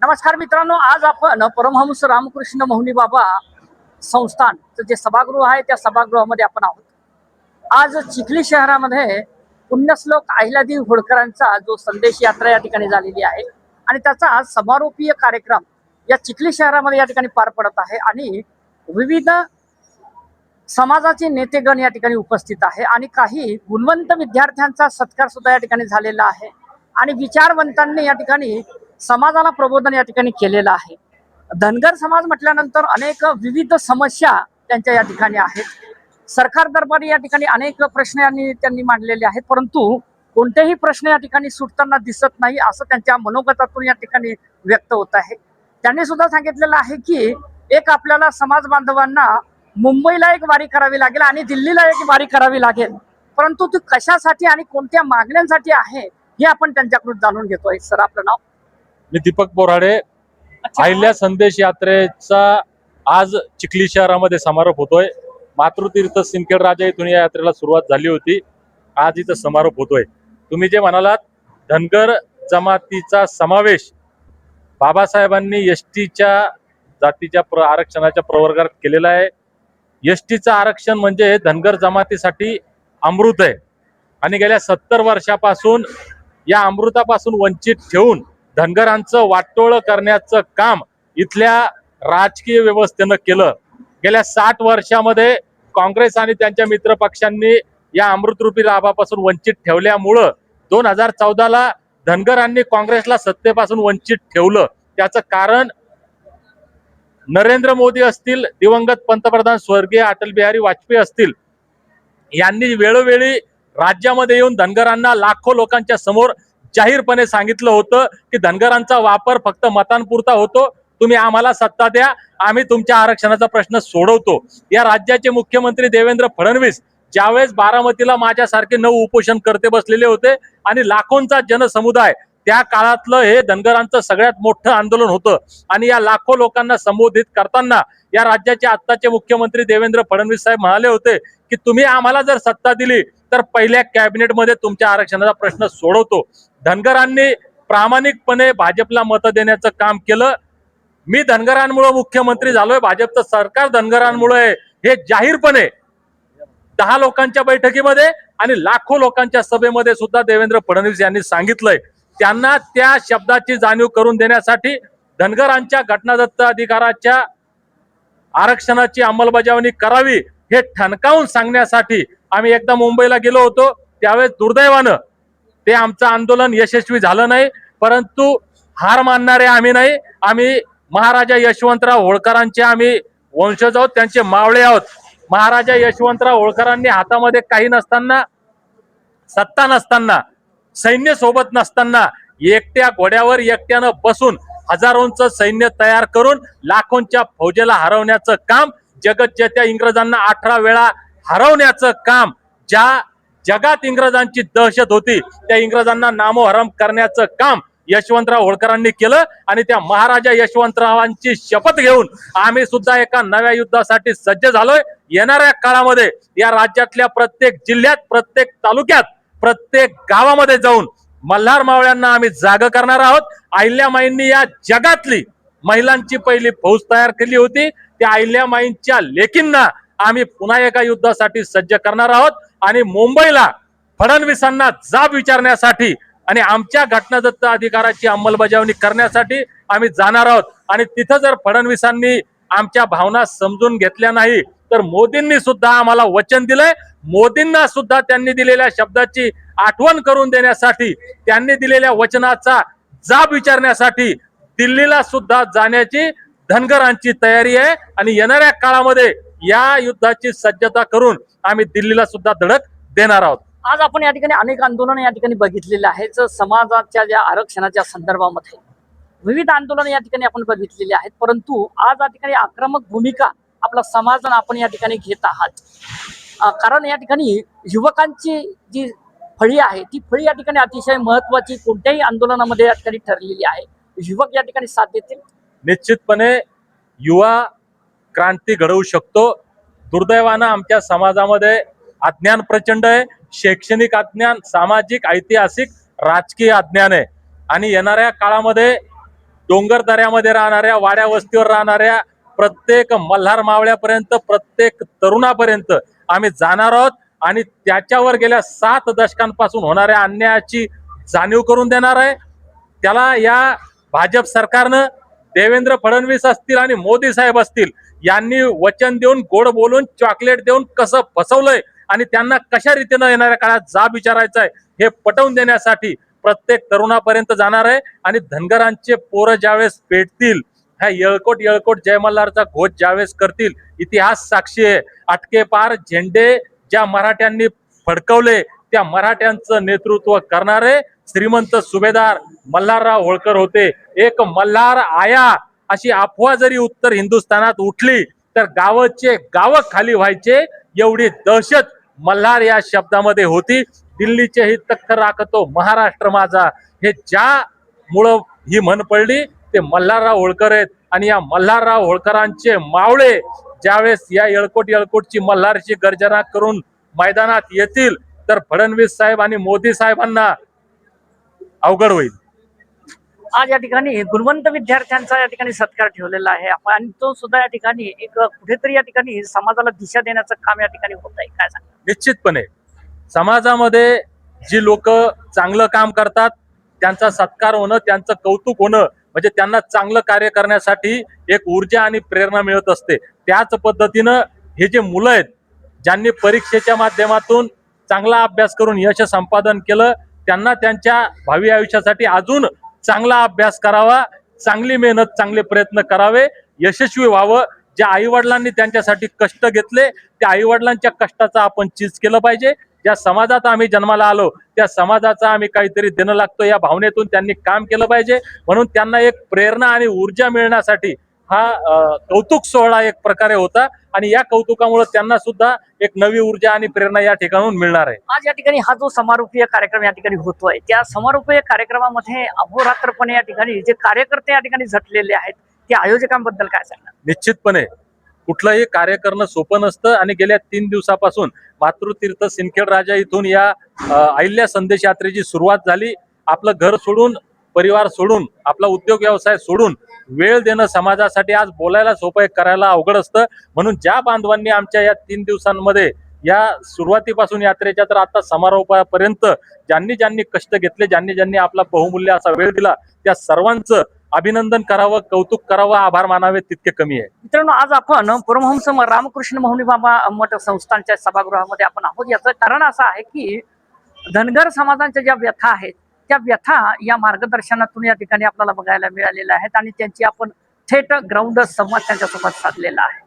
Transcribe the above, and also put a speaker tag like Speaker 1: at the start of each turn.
Speaker 1: नमस्कार मित्रांनो, आज आपण परमहंस रामकृष्ण मौनी बाबा संस्थानचं जे सभागृह आहे त्या सभागृहामध्ये आपण आहोत. आज चिखली शहरामध्ये पुण्यश्लोक अहिल्यादेवी होळकरांचा जो संदेश यात्रा या ठिकाणी झालेली आहे आणि त्याचा समारोपीय कार्यक्रम या चिखली शहरामध्ये या ठिकाणी पार पडत आहे आणि विविध समाजाचे नेतेगण या ठिकाणी उपस्थित आहे आणि काही गुणवंत विद्यार्थ्यांचा सत्कार सुद्धा या ठिकाणी झालेला आहे आणि विचारवंतांनी या ठिकाणी समाजाला प्रबोधन या ठिकाणी केलेलं आहे. धनगर समाज म्हटल्यानंतर अनेक विविध समस्या त्यांच्या या ठिकाणी आहेत. सरकार दरबारी या ठिकाणी अनेक प्रश्न त्यांनी मांडलेले आहेत, परंतु कोणतेही प्रश्न या ठिकाणी सुटताना दिसत नाही असं त्यांच्या मनोगतातून या ठिकाणी व्यक्त होत आहे. त्यांनी सुद्धा सांगितलेलं आहे की एक आपल्याला समाज बांधवांना मुंबईला एक वारी करावी लागेल आणि दिल्लीला एक वारी करावी लागेल, परंतु ती कशासाठी आणि कोणत्या मागण्यांसाठी आहे हे आपण त्यांच्याकडून जाणून घेतोय. सर, आपलं नाव?
Speaker 2: मी दीपक बोराडे. अहिल्या संदेश यात्रेचा आज चिखली शहरामध्ये समारोप होतोय. मातृतीर्थ सिंदखेड राजा इथून या यात्रेला सुरुवात झाली होती. आज इथं समारोप होतोय. तुम्ही जे म्हणालात धनगर जमातीचा समावेश बाबासाहेबांनी एसटीच्या जातीच्या आरक्षणाच्या प्रवर्गात केलेला आहे. एसटीचं आरक्षण म्हणजे धनगर जमातीसाठी अमृत आहे आणि गेल्या 70 वर्षापासून या अमृतापासून वंचित ठेवून धनगरांचं वाटोळं करण्याचं काम इथल्या राजकीय व्यवस्थेनं केलं. गेल्या 60 वर्षामध्ये काँग्रेस आणि त्यांच्या मित्र पक्षांनी या अमृतरूपी लाभापासून वंचित ठेवल्यामुळं 2014ला धनगरांनी काँग्रेसला सत्तेपासून वंचित ठेवलं. त्याचं कारण नरेंद्र मोदी असतील, दिवंगत पंतप्रधान स्वर्गीय अटल बिहारी वाजपेयी असतील, यांनी वेळोवेळी राज्यामध्ये येऊन धनगरांना लाखो लोकांच्या समोर जाहीरपणे सांगितलं होतं की धनगरांचा वापर फक्त मतांपुरता होतो, तुम्ही आम्हाला सत्ता द्या, आम्ही तुमच्या आरक्षणाचा प्रश्न सोडवतो. या राज्याचे मुख्यमंत्री देवेंद्र फडणवीस ज्यावेळेस बारामतीला माझ्यासारखे 9 उपोषण करते बसलेले होते आणि लाखोंचा जनसमुदाय, त्या काळातलं हे धनगरांचं सगळ्यात मोठं आंदोलन होतं आणि या लाखो लोकांना संबोधित करताना या राज्याचे आत्ताचे मुख्यमंत्री देवेंद्र फडणवीस साहेब म्हणाले होते की तुम्ही आम्हाला जर सत्ता दिली तर पहिल्या कॅबिनेटमध्ये तुमच्या आरक्षणाचा प्रश्न सोडवतो. धनगरांनी प्रामाणिकपणे भाजपला मतं देण्याचं काम केलं. मी धनगरांमुळे मुख्यमंत्री झालोय, भाजपचं सरकार धनगरांमुळे, हे जाहीरपणे 10 लोकांच्या बैठकीमध्ये आणि लाखो लोकांच्या सभेमध्ये सुद्धा देवेंद्र फडणवीस यांनी सांगितलंय. त्यांना त्या शब्दाची जाणीव करून देण्यासाठी धनगरांच्या घटनादत्त अधिकाराच्या आरक्षणाची अंमलबजावणी करावी हे ठणकावून सांगण्यासाठी आम्ही एकदा मुंबईला गेलो होतो. त्यावेळेस दुर्दैवानं ते आमचं आंदोलन यशस्वी झालं नाही, परंतु हार मानणारे आम्ही नाही. आम्ही महाराजा यशवंतराव होळकरांचे आम्ही वंशज आहोत, त्यांचे मावळे आहोत. महाराजा यशवंतराव होळकरांनी हातामध्ये काही नसताना, सत्ता नसताना, सैन्य सोबत नसताना एकट्या घोड्यावर एकट्यानं बसून हजारोंचं सैन्य तयार करून लाखोंच्या फौजेला हरवण्याचं काम, जगज्जेत्या इंग्रजांना 18 वेळा हरवण्याचं काम, ज्या जगात इंग्रजांची दहशत होती त्या इंग्रजांना नामोहरम करण्याचं काम यशवंतराव होळकरांनी केलं आणि त्या महाराजा यशवंतरावांची शपथ घेऊन आम्ही सुद्धा एका नव्या युद्धासाठी सज्ज झालोय. येणाऱ्या काळामध्ये या राज्यातल्या प्रत्येक जिल्ह्यात, प्रत्येक तालुक्यात, प्रत्येक गावामध्ये जाऊन मल्हार मावळ्यांना आम्ही जाग करणार आहोत. अहिल्यामाईंनी या जगातली महिलांची पहिली फौज तयार केली होती. त्या अहिल्यामाईंच्या लेकींना आम्ही पुन्हा एका युद्धासाठी सज्ज करणार आहोत आणि मुंबईला फडणवीसांना जाब विचारण्यासाठी आणि आमच्या घटनादत्त अधिकाराची अंमलबजावणी करण्यासाठी आम्ही जाणार आहोत. आणि तिथं जर फडणवीसांनी आमच्या भावना समजून घेतल्या नाही तर मोदींनी सुद्धा आम्हाला वचन दिलंय. मोदींना सुद्धा त्यांनी दिलेल्या शब्दाची आठवण करून देण्यासाठी, त्यांनी दिलेल्या वचनाचा जाब विचारण्यासाठी दिल्लीला सुद्धा जाण्याची धनगरांची तयारी आहे आणि येणाऱ्या काळामध्ये या युद्धाची सज्जता करून आम्ही दिल्लीला सुद्धा धडक देणार आहोत.
Speaker 1: आज आपण या ठिकाणी अनेक आंदोलन या ठिकाणी बघितलेले आहेत. समाजाच्या ज्या आरक्षणाच्या संदर्भामध्ये विविध आंदोलन या ठिकाणी आपण बघितलेली आहेत, परंतु आज या ठिकाणी आक्रमक भूमिका आपला समाज आपण या ठिकाणी घेत आहात. कारण या ठिकाणी युवकांची जी फळी आहे ती फळी या ठिकाणी अतिशय महत्वाची कोणत्याही आंदोलनामध्ये या ठिकाणी ठरलेली आहे. युवक या ठिकाणी साथ देतील.
Speaker 2: निश्चितपणे युवा क्रांती घडवू शकतो. दुर्दैवानं आमच्या समाजामध्ये अज्ञान प्रचंड आहे. शैक्षणिक अज्ञान, सामाजिक, ऐतिहासिक, राजकीय अज्ञान आहे आणि येणाऱ्या काळामध्ये डोंगर दऱ्यामध्ये राहणाऱ्या, वाड्या वस्तीवर राहणाऱ्या प्रत्येक मल्हार मावळ्यापर्यंत, प्रत्येक तरुणापर्यंत आम्ही जाणार आहोत आणि त्याच्यावर गेल्या 7 दशकांपासून होणाऱ्या अन्यायाची जाणीव करून देणार आहे. त्याला या भाजप सरकारनं, देवेंद्र फडणवीस असतील आणि मोदी साहेब असतील, यांनी वचन देऊन, गोड बोलून, चॉकलेट देऊन कसं फसवलंय आणि त्यांना कशा रीतीनं येणाऱ्या काळात जाब विचारायचा आहे हे पटवून देण्यासाठी प्रत्येक तरुणापर्यंत जाणार आहे. आणि धनगरांचे पोरं ज्यावेळेस पेटतील, ह्या येळकोट जय मल्हारचा घोष ज्यावेळेस करतील, इतिहास साक्षी आहे. अटके पार झेंडे ज्या मराठ्यांनी फडकवले त्या मराठ्यांचं नेतृत्व करणारे श्रीमंत सुभेदार मल्हारराव होळकर होते. एक मल्हार आया अशी अफवा जरी उत्तर हिंदुस्थानात उठली तर गावचे गाव खाली व्हायचे, एवढी दहशत मल्हार या शब्दामध्ये होती. दिल्लीचे ही तख्त राखतो महाराष्ट्र माझा, हे ज्यामुळं ही म्हण पडली ते मल्हारराव होळकर आहेत. आणि या मल्हारराव होळकरांचे मावळे ज्यावेळेस या येळकोटची मल्हारची गर्जना करून मैदानात येतील तर फडणवीस साहेब आणि मोदी साहेबांना अवघड होईल.
Speaker 1: आज या ठिकाणी गुणवंत विद्यार्थ्यांचा या ठिकाणी सत्कार ठेवलेला आहे आपण, आणि तो सुद्धा या ठिकाणी एक कुठेतरी या ठिकाणी समाजाला दिशा देण्याचं काम या ठिकाणी होत आहे. काय सांगा?
Speaker 2: निश्चितपणे समाजामध्ये जी लोक चांगलं काम करतात त्यांचा सत्कार होणं, त्यांचं कौतुक होणं म्हणजे त्यांना चांगलं कार्य करण्यासाठी एक ऊर्जा आणि प्रेरणा मिळत असते. त्याच पद्धतीनं हे जे मुलं आहेत ज्यांनी परीक्षेच्या माध्यमातून चांगला अभ्यास करून यश संपादन केलं, त्यांना त्यांच्या भावी आयुष्यासाठी अजून चांगला अभ्यास करावा, चांगली मेहनत, चांगले प्रयत्न करावे, यशस्वी व्हावं. ज्या आई वडिलांनी त्यांच्यासाठी कष्ट घेतले त्या आई वडिलांच्या कष्टाचं आपण चीज केलं पाहिजे. ज्या समाजात आम्ही जन्माला आलो त्या समाजाचा आम्ही काहीतरी देणं लागतो या भावनेतून त्यांनी काम केलं पाहिजे. म्हणून त्यांना एक प्रेरणा आणि ऊर्जा मिळण्यासाठी हा कौतुक सोहळा एक प्रकारे होता आणि या कौतुकामुळे त्यांना सुद्धा एक नवी ऊर्जा आणि प्रेरणा या ठिकाणून मिळणार आहे.
Speaker 1: आज या ठिकाणी हा जो समारोपीय कार्यक्रम या ठिकाणी होतोय, त्या समारोपीय कार्यक्रमामध्ये अहोरात्रपणे या ठिकाणी जे कार्यकर्ते या ठिकाणी झटलेले आहेत त्या आयोजकांबद्दल काय सांगणार?
Speaker 2: निश्चितपणे कुठलंही कार्य करणं सोपं नसतं आणि गेल्या 3 दिवसापासून मातृतीर्थ सिंदखेड राजा इथून या अहिल्या संदेश यात्रेची सुरुवात झाली. आपलं घर सोडून, परिवार सोडून, आपला उद्योग व्यवसाय सोडून वेळ देणं समाजासाठी आज बोलायला सोपं आहे, करायला अवघड असतं. म्हणून ज्या बांधवांनी आमच्या या 3 दिवसांमध्ये या सुरुवातीपासून यात्रेच्या तर आता समारोपापर्यंत ज्यांनी ज्यांनी कष्ट घेतले, ज्यांनी ज्यांनी आपला बहुमूल्य असा वेळ दिला, त्या सर्वांचं अभिनंदन करावं, कौतुक करावं, आभार मानावे तितके कमी आहे.
Speaker 1: मित्रांनो, आज आपण परमहंस रामकृष्ण महुनी बाबा मठ संस्थानच्या सभागृहामध्ये आपण आहोत. याचं कारण असं आहे की धनगर समाजांच्या ज्या व्यथा आहेत त्या व्यथा या मार्गदर्शनातून या ठिकाणी आपल्याला बघायला मिळालेल्या आहेत आणि त्यांची आपण थेट ग्राउंड संवाद त्यांच्यासोबत साधलेला आहे.